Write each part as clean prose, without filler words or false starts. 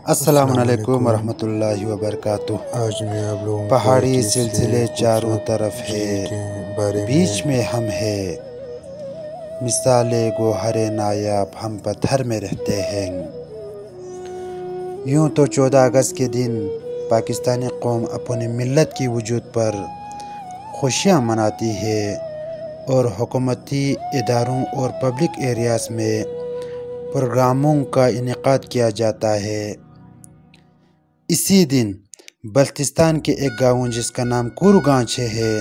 السلام علیکم ورحمۃ اللہ وبرکاتہ۔ آج میں آپ لوگوں کو پہاڑی سلسلے چاروں طرف ہے، بیچ میں ہم ہے، مثال گوہر نایاب ہم پتھر میں رہتے ہیں۔ یوں تو 14 اگست کے دن پاکستانی قوم اپنی ملت کی وجود پر خوشیاں مناتی ہے اور حکومتی اداروں اور پبلک ایریاز میں پروگراموں کا انعقاد کیا جاتا ہے۔ اسی دن بلتستان کے ایک گاؤں جس کا نام کورو گانچھے ہے،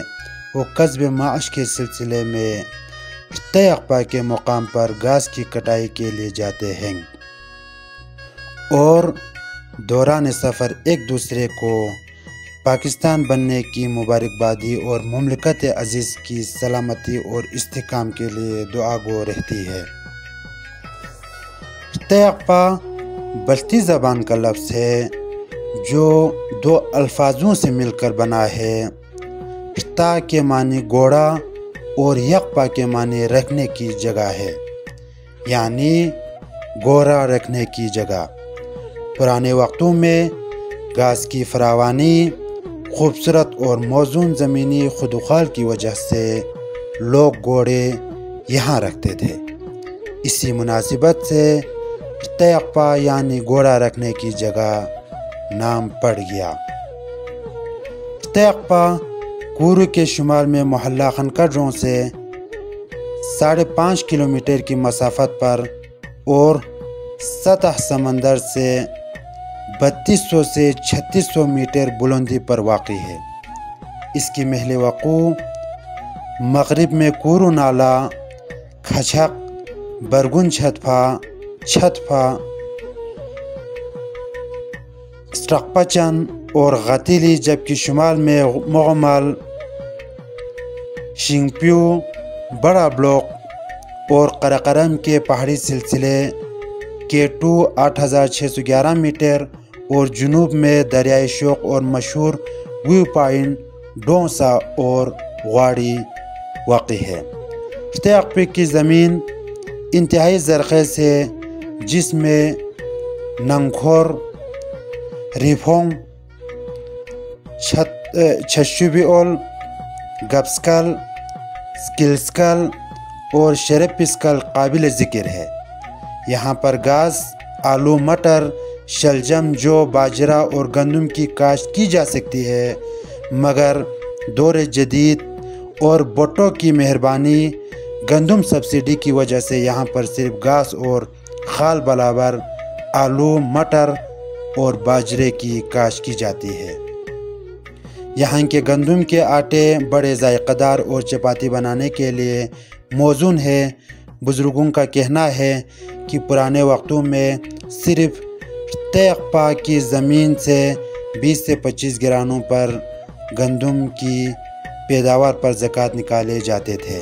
وہ قصب معاش کے سلسلے میں اقپا کے مقام پر گھاس کی کٹائی کے لیے جاتے ہیں اور دوران سفر ایک دوسرے کو پاکستان بننے کی مبارکبادی اور مملکت عزیز کی سلامتی اور استحکام کے لیے دعا گو رہتی ہے۔ اقپا بلتی زبان کا لفظ ہے جو دو الفاظوں سے مل کر بنا ہے۔ اقتا کے معنی گھوڑا اور یقپا کے معنی رکھنے کی جگہ ہے، یعنی گھوڑا رکھنے کی جگہ۔ پرانے وقتوں میں گھاس کی فراوانی، خوبصورت اور موزون زمینی خدوخال کی وجہ سے لوگ گھوڑے یہاں رکھتے تھے۔ اسی مناسبت سے اقپا یعنی گھوڑا رکھنے کی جگہ نام پڑ گیا۔ اقپا کورو کے شمال میں محلہ خنکڑروں سے 5.5 کلومیٹر کی مسافت پر اور سطح سمندر سے 3200 سے 3600 میٹر بلندی پر واقع ہے۔ اس کی محل وقوع مغرب میں کورو نالہ، کھچک، برگن چھتپا، سٹرقپچن اور غتیلی، جبکہ شمال میں مغمل، شنگپیو، بڑا بلوک اور قراقرم کے پہاڑی سلسلے K2 8611 میٹر اور جنوب میں دریائے شوق اور مشہور ویو پوائنٹ ڈونسا اور غواڑی واقع ہے۔ اقپا کی زمین انتہائی زرخیز ہے، جس میں ننگکھور، ریپھونگ، چھشوبیول، گپسکل، سکلسکل اور شرپسکل قابل ذکر ہے۔ یہاں پر گھاس، آلو، مٹر، شلجم، جو، باجرہ اور گندم کی کاشت کی جا سکتی ہے، مگر دور جدید اور بھٹو کی مہربانی گندم سبسڈی کی وجہ سے یہاں پر صرف گھاس اور خال برابر آلو، مٹر اور باجرے کی کاشت کی جاتی ہے۔ یہاں کے گندم کے آٹے بڑے ذائقہ دار اور چپاتی بنانے کے لیے موزوں ہے۔ بزرگوں کا کہنا ہے کہ پرانے وقتوں میں صرف اقپا کی زمین سے 20 سے 25 گرانوں پر گندم کی پیداوار پر زکوٰۃ نکالے جاتے تھے۔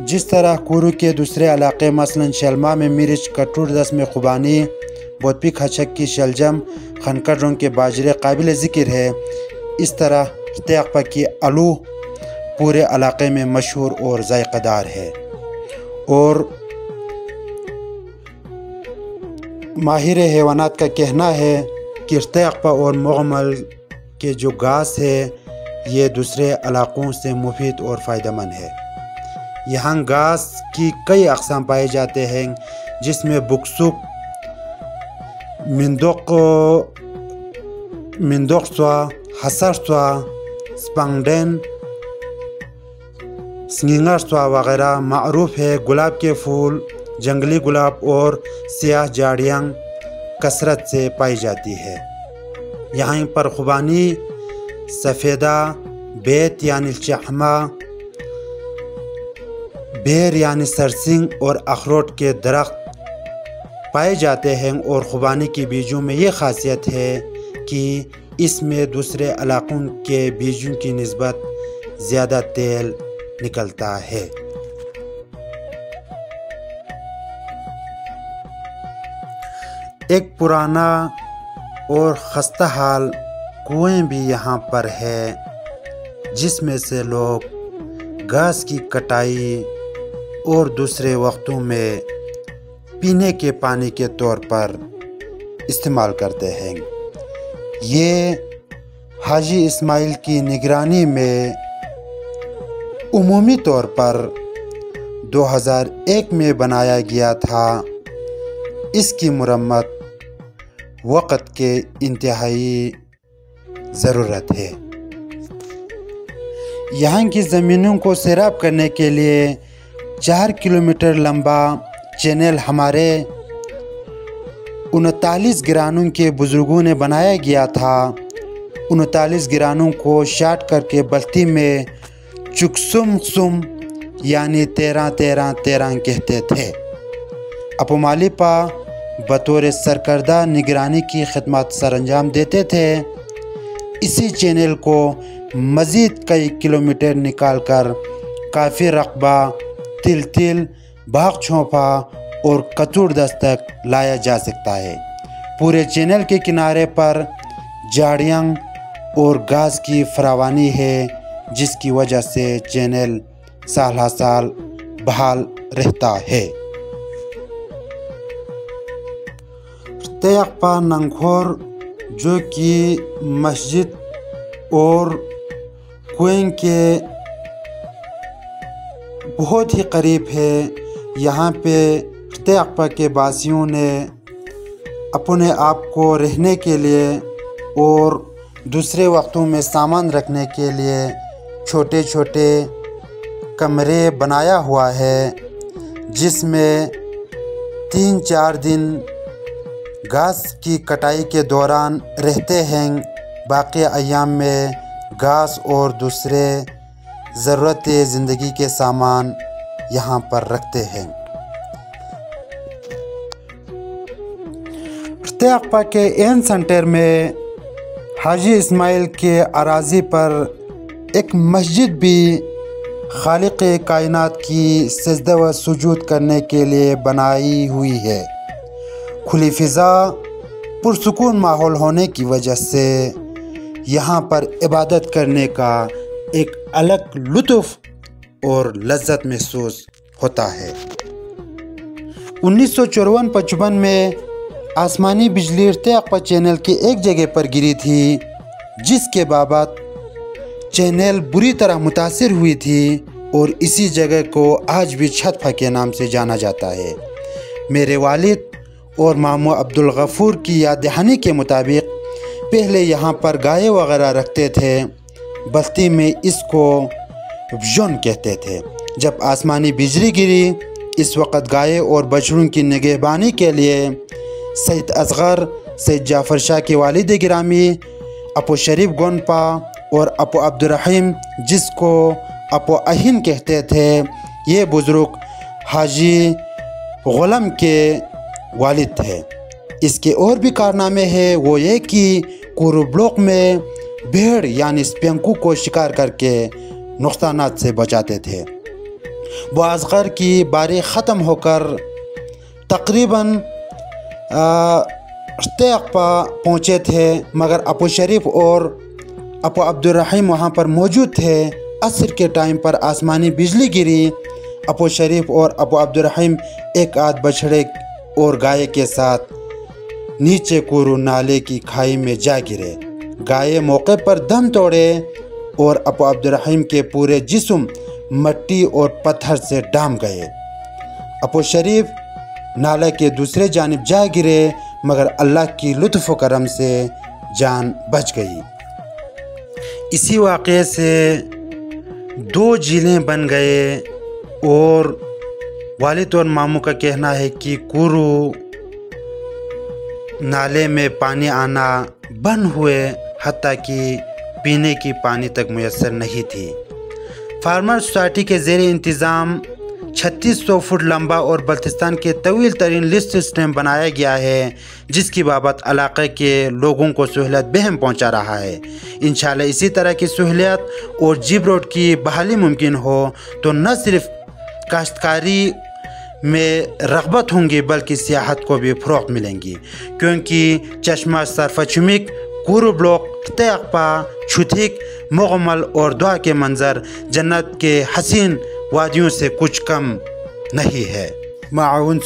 جس طرح کورو کے دوسرے علاقے مثلاً شلما میں مرچ، کٹور 10 میں خوبانی، بودپی کھچک کی شلجم، خنکڑروں کے باجرے قابل ذکر ہے، اس طرح اقپا کی آلو پورے علاقے میں مشہور اور ذائقہ دار ہے۔ اور ماہر حیوانات کا کہنا ہے کہ اقپا اور مغمل کے جو گھاس ہے یہ دوسرے علاقوں سے مفید اور فائدہ مند ہے۔ یہاں گھاس کی کئی اقسام پائے جاتے ہیں، جس میں بکسک، مندوقسوا، حسرسوا، سپنگڈین، سنگنگرسوا وغیرہ معروف ہے۔ گلاب کے پھول، جنگلی گلاب اور سیاہ جھاڑیاں کثرت سے پائی جاتی ہے۔ یہاں پر خوبانی، سفیدہ، بیت یعنی چہما، بیر یعنی سرسنگ اور اخروٹ کے درخت پائے جاتے ہیں، اور خوبانی کے بیجوں میں یہ خاصیت ہے کہ اس میں دوسرے علاقوں کے بیجوں کی نسبت زیادہ تیل نکلتا ہے۔ ایک پرانا اور خستہ حال کنویں بھی یہاں پر ہے، جس میں سے لوگ گھاس کی کٹائی اور دوسرے وقتوں میں پینے کے پانی کے طور پر استعمال کرتے ہیں۔ یہ حاجی اسماعیل کی نگرانی میں عمومی طور پر 2001 میں بنایا گیا تھا۔ اس کی مرمت وقت کے انتہائی ضرورت ہے۔ یہاں کی زمینوں کو سیراب کرنے کے لیے 4 کلومیٹر لمبا چینل ہمارے 39 گرانوں کے بزرگوں نے بنایا گیا تھا۔ 39 گرانوں کو شاٹ کر کے بلتی میں چکسم یعنی 13 کہتے تھے۔ اپو مالیپا بطور سرکردہ نگرانی کی خدمات سر انجام دیتے تھے۔ اسی چینل کو مزید کئی کلومیٹر نکال کر کافی رقبہ تل باغ چھوپا اور کتور دست تک لایا جا سکتا ہے۔ پورے چینل کے کنارے پر جھاڑیاں اور گھاس کی فراوانی ہے، جس کی وجہ سے چینل سال ہر سال بحال رہتا ہے۔ تیقپا ننگھور جو کہ مسجد اور کنویں کے بہت ہی قریب ہے، یہاں پہ تیقپا کے باسیوں نے اپنے آپ کو رہنے کے لیے اور دوسرے وقتوں میں سامان رکھنے کے لیے چھوٹے چھوٹے کمرے بنایا ہوا ہے، جس میں 3-4 دن گھاس کی کٹائی کے دوران رہتے ہیں، باقی ایام میں گھاس اور دوسرے ضرورت زندگی کے سامان یہاں پر رکھتے ہیں۔ تیقپا کے این سنٹر میں حاجی اسماعیل کے اراضی پر ایک مسجد بھی خالق کائنات کی سجدہ و سجود کرنے کے لیے بنائی ہوئی ہے۔ کھلی فضا پرسکون ماحول ہونے کی وجہ سے یہاں پر عبادت کرنے کا ایک الگ لطف اور لذت محسوس ہوتا ہے۔ 1954-55 میں آسمانی بجلی تیقپا چینل کے ایک جگہ پر گری تھی، جس کے بابت چینل بری طرح متاثر ہوئی تھی اور اسی جگہ کو آج بھی چھتپا کے نام سے جانا جاتا ہے۔ میرے والد اور ماموں عبدالغفور کی یاد دہانی کے مطابق پہلے یہاں پر گائے وغیرہ رکھتے تھے، بستی میں اس کو بجون کہتے تھے۔ جب آسمانی بجلی گری، اس وقت گائے اور بچڑوں کی نگہبانی کے لیے سید اصغر، سید جعفر شاہ کے والد گرامی، اپو شریف گونپا اور اپو عبدالرحیم، جس کو اپو اہین کہتے تھے، یہ بزرگ حاجی غلام کے والد تھے۔ اس کے اور بھی کارنامے ہیں، وہ یہ کہ کورو بلوک میں بھیڑ یعنی سپینکو کو شکار کر کے نقصانات سے بچاتے تھے۔ وہ اصغر کی باری ختم ہو کر تقریباً تیقپا پہنچے تھے، مگر اپو شریف اور اپو عبدالرحیم وہاں پر موجود تھے۔ عصر کے ٹائم پر آسمانی بجلی گری، اپو شریف اور اپو عبدالرحیم ایک آدھ بچھڑے اور گائے کے ساتھ نیچے کورو نالے کی کھائی میں جا گرے۔ گائے موقع پر دم توڑے اور اپو عبدالرحیم کے پورے جسم مٹی اور پتھر سے ڈھانپ گئے۔ اپو شریف نالے کے دوسرے جانب جا گرے، مگر اللہ کی لطف و کرم سے جان بچ گئی۔ اسی واقعے سے 2 جھیلیں بن گئے اور والد اور ماموں کا کہنا ہے کہ کورو نالے میں پانی آنا بند ہوئے، حتیٰ کہ پینے کی پانی تک میسر نہیں تھی۔ فارمر سوسائٹی کے زیر انتظام 3600 فٹ لمبا اور بلتستان کے طویل ترین لفٹ سسٹم بنایا گیا ہے، جس کی بابت علاقے کے لوگوں کو سہولت بہم پہنچا رہا ہے۔ انشاءاللہ اسی طرح کی سہولیات اور جیب روڈ کی بحالی ممکن ہو تو نہ صرف کاشتکاری میں رغبت ہوں گی بلکہ سیاحت کو بھی فروغ ملیں گی، کیونکہ چشمہ سرفچمک، کورو بلوک، تیقپا، چھتک، مغمل اور دعا کے منظر جنت کے حسین وادیوں سے کچھ کم نہیں ہے۔ معاون